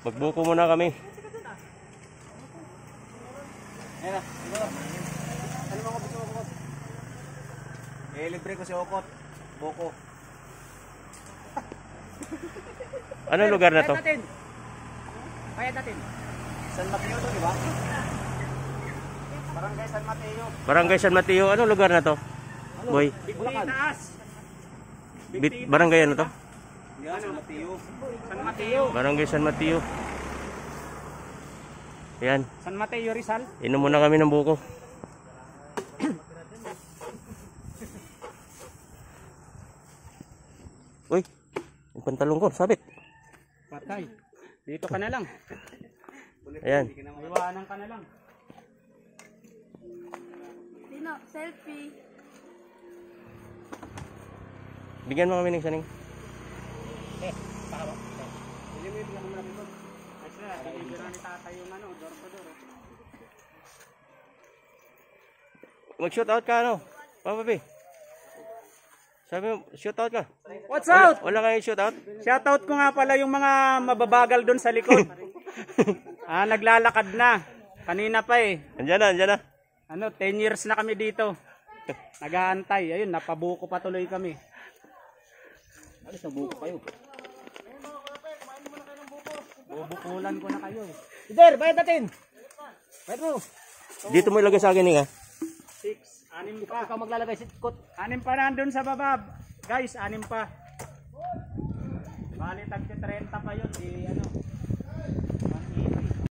Magbuko muna kami. Ayan na. Ano mga gusto mo? Libre ko si Okot. Buko. Anong lugar na to? Kaya natin. San Mateo to, di ba? Barangay San Mateo. Barangay San Mateo. Anong lugar na to? Boy. Bulacan. Barangay ano to? Yan, San Mateo. San Mateo. Barangay San Mateo. Yan. San Mateo Rizal. Inom muna kami ng buko. Uy, yung pantalong ko, sabit. Patay. Dito ka na lang. Ayan. Iwanan ka na lang. Dino, selfie. Bigyan mo kami ng saning. Saka ba? Hindi mo yung naman namin. Extra, ibigyan ni tatay yung ano, door-to-door. Mag-shoot out ka ano? Papa P. Sabi mo, shoot out ka. What's out? Wala kayong shoot out? Shoutout ko nga pala yung mga mababagal doon sa likod. Naglalakad na. Kanina pa eh. Andiyan na, andiyan na. Ano, 10 years na kami dito. Nag-aantay. Ayun, napabuko pa tuloy kami. Alis na buko kayo. Bubukulan ko na kayo. Ider, bayad natin. Bayad mo. Dito mo ilagay sa akin nga. 6, 6 pa. Ikaw maglalagay si Kot. 6 pa nandun sa baba. Guys, 6 pa. Bali, tagti 30 pa yun. Di ano.